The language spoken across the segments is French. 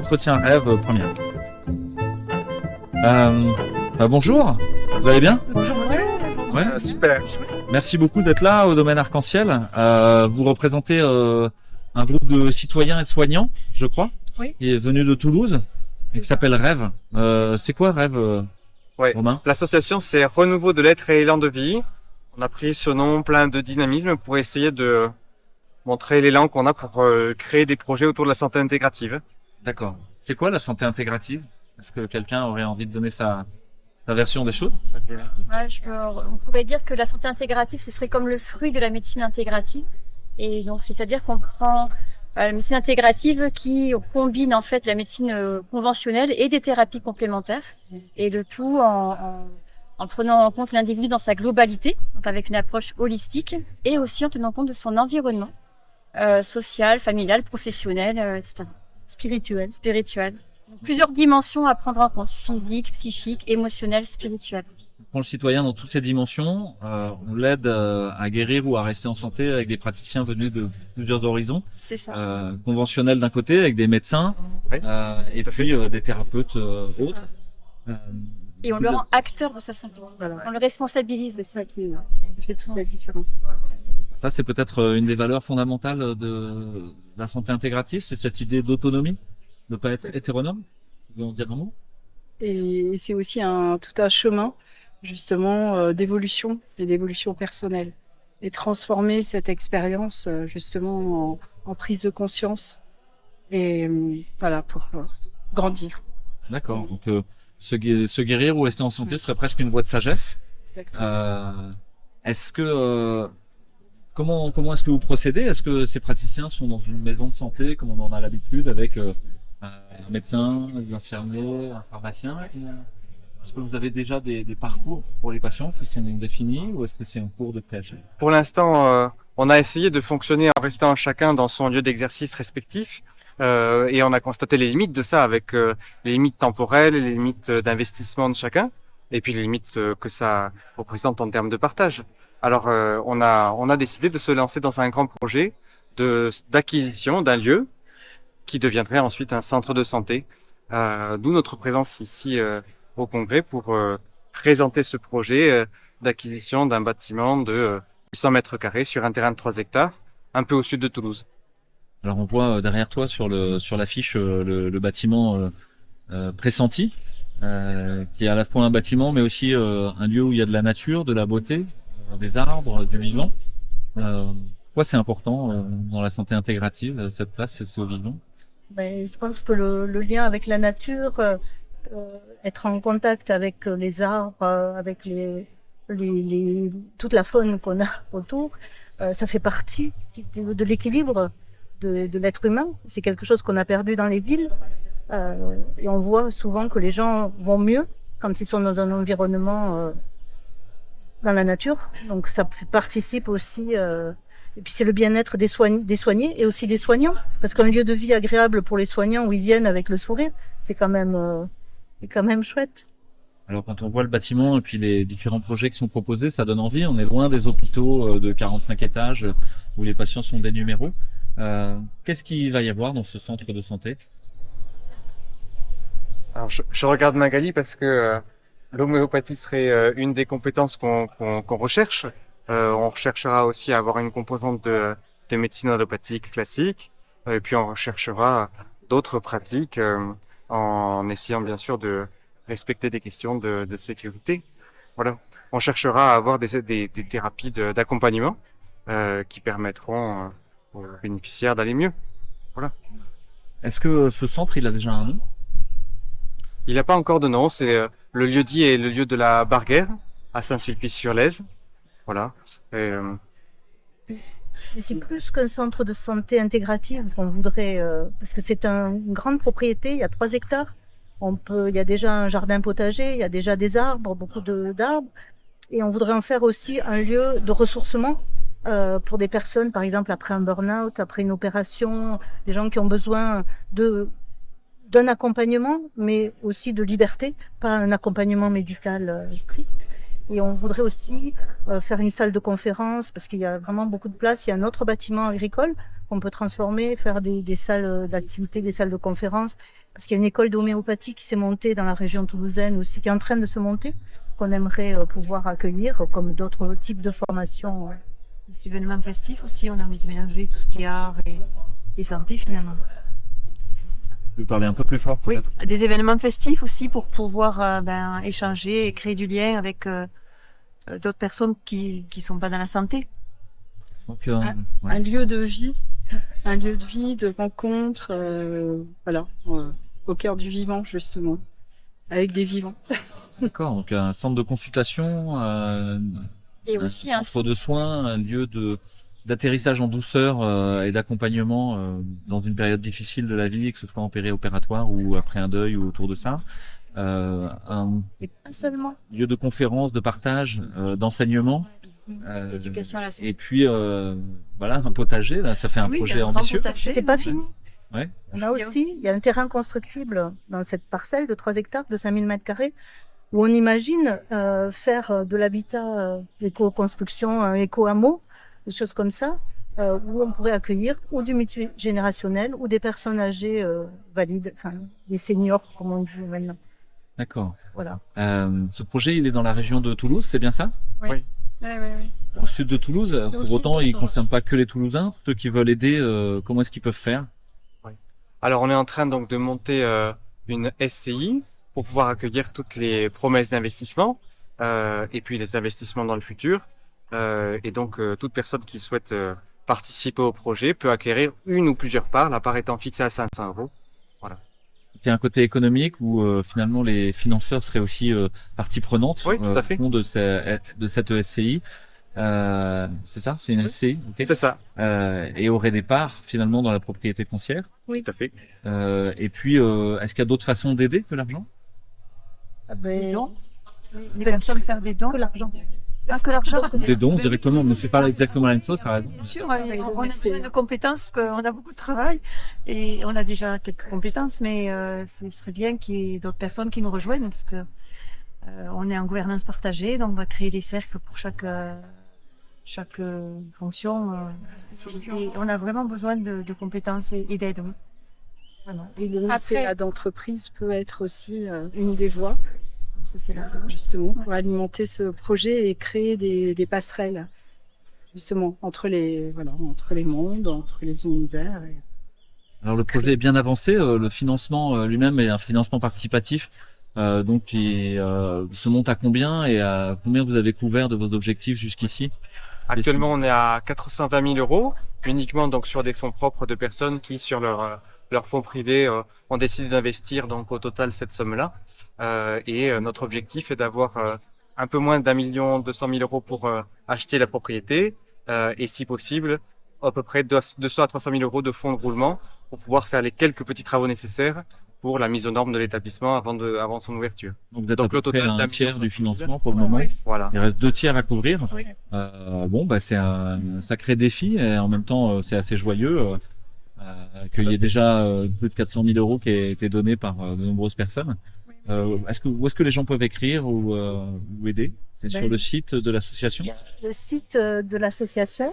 entretien rêve première. Bonjour, vous allez bien? Bonjour. Ouais. Super. Merci beaucoup d'être là au domaine Arc-en-Ciel. Vous représentez un groupe de citoyens et soignants, je crois, Oui. qui est venu de Toulouse et qui s'appelle Rêve. C'est quoi Rêve, Ouais. Romain? L'association, c'est Renouveau de l'être et élan de vie. On a pris ce nom plein de dynamisme pour essayer de montrer l'élan qu'on a pour créer des projets autour de la santé intégrative. D'accord. C'est quoi la santé intégrative? Est-ce que quelqu'un aurait envie de donner sa version des choses? Ouais, on pourrait dire que la santé intégrative, ce serait comme le fruit de la médecine intégrative. Et donc, c'est-à-dire qu'on prend la médecine intégrative qui combine en fait la médecine conventionnelle et des thérapies complémentaires. Et le tout en prenant en compte l'individu dans sa globalité, donc avec une approche holistique, et aussi en tenant compte de son environnement social, familial, professionnel, etc. Spirituel. Donc, plusieurs dimensions à prendre en compte, physique, psychique, émotionnelle, spirituelle. Pour le citoyen dans toutes ces dimensions, on l'aide à guérir ou à rester en santé avec des praticiens venus de plusieurs horizons. C'est ça. Conventionnels d'un côté, avec des médecins, Oui. et puis des thérapeutes C'est autres. Et on le rend acteur de sa santé. Voilà. On le responsabilise. C'est ça qui fait toute la différence. Ça, c'est peut-être une des valeurs fondamentales de la santé intégrative, c'est cette idée d'autonomie, de pas être hétéronome. Vous voulez en dire un mot? Et c'est aussi tout un chemin, justement, d'évolution et d'évolution personnelle. Et transformer cette expérience, justement, en prise de conscience. Et voilà, pour grandir. D'accord. Donc, se guérir ou rester en santé serait presque une voie de sagesse. Est-ce que comment est-ce que vous procédez? Est-ce que ces praticiens sont dans une maison de santé comme on en a l'habitude avec un médecin, des infirmiers, un pharmacien? Est-ce que vous avez déjà des parcours pour les patients qui sont définis ou est-ce que c'est en cours de création? Pour l'instant, on a essayé de fonctionner en restant chacun dans son lieu d'exercice respectif. Et on a constaté les limites de ça avec les limites temporelles, les limites d'investissement de chacun, et puis les limites que ça représente en termes de partage. Alors, on a décidé de se lancer dans un grand projet d'acquisition d'un lieu qui deviendrait ensuite un centre de santé. D'où notre présence ici au Congrès pour présenter ce projet d'acquisition d'un bâtiment de 800 mètres carrés sur un terrain de 3 hectares, un peu au sud de Toulouse. Alors on voit derrière toi sur l'affiche le bâtiment pressenti, qui est à la fois un bâtiment mais aussi un lieu où il y a de la nature, de la beauté, des arbres, du vivant. Pourquoi c'est important dans la santé intégrative cette place laissée au vivant? Ben, je pense que le lien avec la nature, être en contact avec les arbres, avec toute la faune qu'on a autour, ça fait partie de l'équilibre de l'être humain. C'est quelque chose qu'on a perdu dans les villes. Et on voit souvent que les gens vont mieux quand ils sont dans un environnement dans la nature. Donc ça participe aussi. Et puis c'est le bien-être des soignés et aussi des soignants. Parce qu'un lieu de vie agréable pour les soignants où ils viennent avec le sourire, c'est quand même chouette. Alors quand on voit le bâtiment et puis les différents projets qui sont proposés, ça donne envie. On est loin des hôpitaux de 45 étages où les patients sont des numéros. Qu'est-ce qu'il va y avoir dans ce centre de santé? Alors je regarde Magali parce que l'homéopathie serait une des compétences qu'on recherche. On recherchera aussi à avoir une composante de médecine allopathique classique, et puis on recherchera d'autres pratiques en essayant bien sûr de respecter des questions de sécurité. Voilà. On cherchera à avoir des thérapies d'accompagnement qui permettront aux bénéficiaires d'aller mieux. Voilà. Est-ce que ce centre il a déjà un nom? Il n'a pas encore de nom. C'est le lieu-dit est le lieu de la Barguère à Saint-Sulpice-sur-Lèze. Voilà. Mais c'est plus qu'un centre de santé intégrative qu'on voudrait, parce que c'est une grande propriété, il y a 3 hectares. Il y a déjà un jardin potager, il y a déjà des arbres, beaucoup d'arbres. Et on voudrait en faire aussi un lieu de ressourcement pour des personnes, par exemple, après un burn-out, après une opération, des gens qui ont besoin d'un accompagnement, mais aussi de liberté, pas un accompagnement médical strict. Et on voudrait aussi faire une salle de conférence parce qu'il y a vraiment beaucoup de place. Il y a un autre bâtiment agricole qu'on peut transformer, faire des salles d'activité, des salles de conférences. Parce qu'il y a une école d'homéopathie qui s'est montée dans la région toulousaine aussi, qui est en train de se monter, qu'on aimerait pouvoir accueillir, comme d'autres types de formations. Des événements festifs aussi, on a envie de mélanger tout ce qui est art et santé finalement. Vous pouvez parler un peu plus fort? Oui, des événements festifs aussi pour pouvoir échanger et créer du lien avec d'autres personnes qui sont pas dans la santé. Donc, Un lieu de vie, de rencontre, voilà, au cœur du vivant justement, avec des vivants. d'accord. Donc un centre de consultation, Et un aussi centre de soins, un lieu d'atterrissage en douceur et d'accompagnement dans une période difficile de la vie, que ce soit en périopératoire ou après un deuil ou autour de ça. Un Et pas seulement. lieu de conférence, de partage, d'enseignement. l'éducation à la santé. Et puis voilà, un potager. Là, ça fait un projet grand ambitieux. potager. C'est pas fini. Ouais. On a aussi, il y a un terrain constructible dans cette parcelle de 3 hectares de 5000 mètres carrés où on imagine faire de l'habitat éco-construction, éco-hameau, des choses comme ça, où on pourrait accueillir ou du multigénérationnel ou des personnes âgées valides, enfin des seniors comme on dit maintenant. D'accord. Voilà. Ce projet, il est dans la région de Toulouse, c'est bien ça? Oui. Au sud de Toulouse. Pour autant, il concerne pas que les Toulousains. Ceux qui veulent aider, comment est-ce qu'ils peuvent faire? Alors on est en train donc de monter une SCI pour pouvoir accueillir toutes les promesses d'investissement et puis les investissements dans le futur. Et donc toute personne qui souhaite participer au projet peut acquérir une ou plusieurs parts, la part étant fixée à 500 euros. Il y a un côté économique où finalement les financeurs seraient aussi partie prenante Oui, tout à fait. au fond de cette SCI. C'est ça, c'est une SCI, ok. C'est ça, Et aurait des parts finalement dans la propriété foncière. tout à fait. Et puis, est-ce qu'il y a d'autres façons d'aider que l'argent? Des dons. Les personnes faire des dons. Que l'argent. Pas que l'argent. Des dons directement, mais c'est pas exactement la même chose, par exemple. Bien sûr, on a besoin de compétences, on a beaucoup de travail et on a déjà quelques compétences, mais ce serait bien qu'il y ait d'autres personnes qui nous rejoignent parce que on est en gouvernance partagée, donc on va créer des cercles pour chaque fonction. Et on a vraiment besoin de compétences et d'aide. Oui. Vraiment. Et le Après- mécénat d'entreprise peut être aussi une des voies, Ça, c'est là. justement, pour alimenter ce projet et créer des passerelles, justement, entre les mondes, entre les univers. Alors le projet est bien avancé. Le financement lui-même est un financement participatif. Donc il se monte à combien et à combien vous avez couvert de vos objectifs jusqu'ici? Actuellement, on est à 420 000 euros, uniquement donc sur des fonds propres de personnes qui, sur leur fonds privés, ont décidé d'investir donc au total cette somme-là. Et notre objectif est d'avoir un peu moins d'1 200 000 euros pour acheter la propriété et, si possible, à peu près 200 à 300 000 euros de fonds de roulement pour pouvoir faire les quelques petits travaux nécessaires pour la mise aux normes de l'établissement avant son ouverture. Donc vous êtes Donc, à peu le total près un d'un tiers million du de financement pour le moment. Voilà. Il reste 2 tiers à couvrir. Oui. Bon, bah c'est un sacré défi et en même temps c'est assez joyeux qu'il y ait déjà plus de 400 000 euros qui aient été donnés par de nombreuses personnes. Où est-ce que les gens peuvent écrire ou aider? C'est sur le site de l'association. Le site de l'association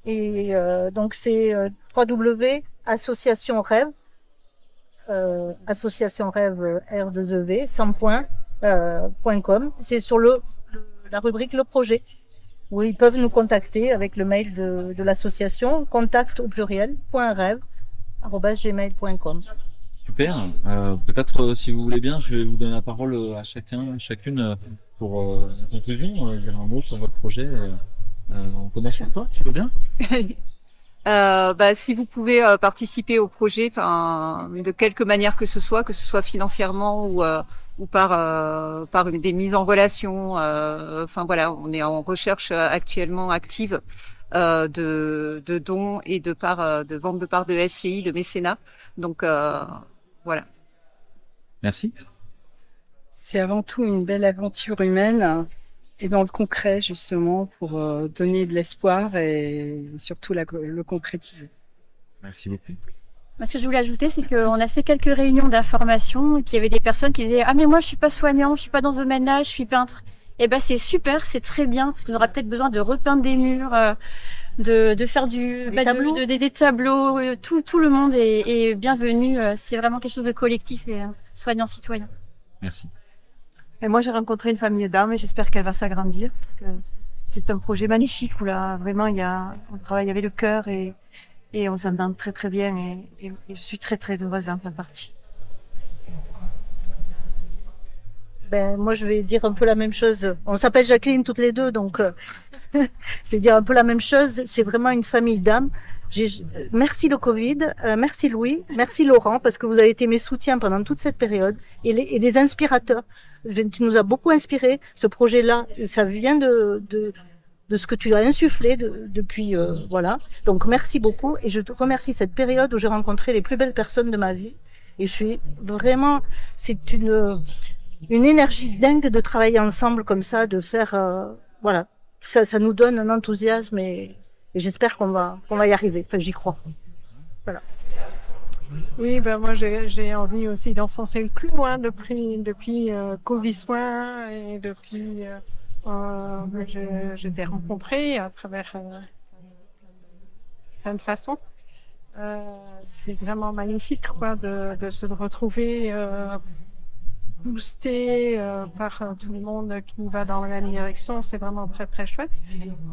et donc c'est www.associationrêve associationrêve R2EV sans point .com. C'est sur la rubrique le projet où ils peuvent nous contacter avec le mail de l'association contact au pluriel .rêve@gmail.com. Super. Peut-être si vous voulez bien, je vais vous donner la parole à chacune pour la conclusion, dire un mot sur votre projet. On commence par toi, tu veux bien? Si vous pouvez participer au projet, de quelque manière que ce soit financièrement ou par des mises en relation. On est en recherche actuellement active de dons et de vente de parts de SCI, de mécénat. Donc voilà. Merci. C'est avant tout une belle aventure humaine et dans le concret, justement, pour donner de l'espoir et surtout le concrétiser. Merci beaucoup. Ce que je voulais ajouter, c'est qu'on a fait quelques réunions d'information et qu'il y avait des personnes qui disaient « Ah mais moi je suis pas soignant, je suis pas dans ce domaine-là, je suis peintre ». eh ben c'est super, c'est très bien parce qu'on aura peut-être besoin de repeindre des murs, de faire des tableaux. Tout le monde est bienvenu. C'est vraiment quelque chose de collectif et soignant citoyen. Merci. Et moi, j'ai rencontré une famille d'âmes et j'espère qu'elle va s'agrandir. Parce que c'est un projet magnifique où là, vraiment, on travaille avec le cœur et on s'entend très très bien et je suis très très heureuse d'en faire partie. Ben, moi, je vais dire un peu la même chose. On s'appelle Jacqueline toutes les deux, donc je vais dire un peu la même chose. C'est vraiment une famille d'âmes. Merci le Covid, merci Louis, merci Laurent, parce que vous avez été mes soutiens pendant toute cette période et des inspirateurs. Tu nous as beaucoup inspiré. Ce projet-là, ça vient de ce que tu as insufflé depuis voilà. Donc merci beaucoup et je te remercie cette période où j'ai rencontré les plus belles personnes de ma vie et je suis vraiment, c'est une énergie dingue de travailler ensemble comme ça, de faire voilà, ça nous donne un enthousiasme et j'espère qu'on va y arriver. Enfin, j'y crois. Voilà. Oui, ben moi j'ai envie aussi d'enfoncer le clou depuis Covid Soin et depuis je t'ai rencontré à travers plein de façons. C'est vraiment magnifique quoi de se retrouver boosté par tout le monde qui va dans la même direction. C'est vraiment très très chouette.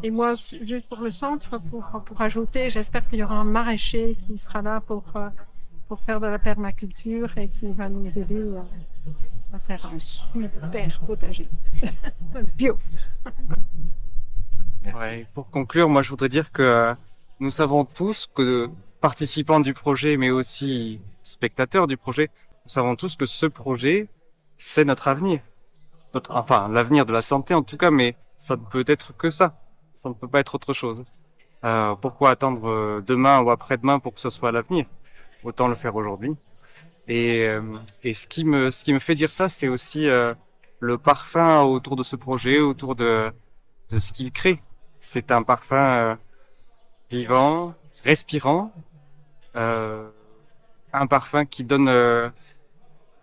Et moi, juste pour le centre, pour ajouter, j'espère qu'il y aura un maraîcher qui sera là pour faire de la permaculture et qui va nous aider à faire un super potager bio. Ouais, pour conclure, moi je voudrais dire que nous savons tous que participants du projet, mais aussi spectateurs du projet, nous savons tous que ce projet, c'est notre avenir. Enfin, l'avenir de la santé en tout cas, mais ça ne peut être que ça. Ça ne peut pas être autre chose. Pourquoi attendre demain ou après-demain pour que ce soit l'avenir? Autant le faire aujourd'hui. Et ce qui me fait dire ça, c'est aussi le parfum autour de ce projet, autour de ce qu'il crée. C'est un parfum vivant, respirant, un parfum qui donne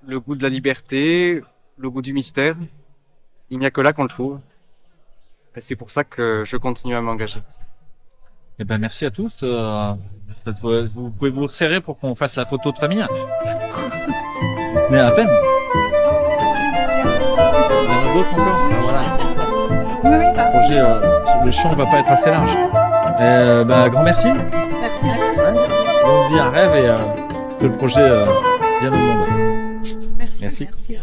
le goût de la liberté, le goût du mystère. Il n'y a que là qu'on le trouve. Et c'est pour ça que je continue à m'engager. Eh ben merci à tous. Vous pouvez vous resserrer pour qu'on fasse la photo de famille. Mais à peine. Il y en a d'autres encore. Voilà. Le projet, le champ va pas être assez large. Grand merci. Merci. On vit un rêve et que le projet vienne au monde. Merci. Merci.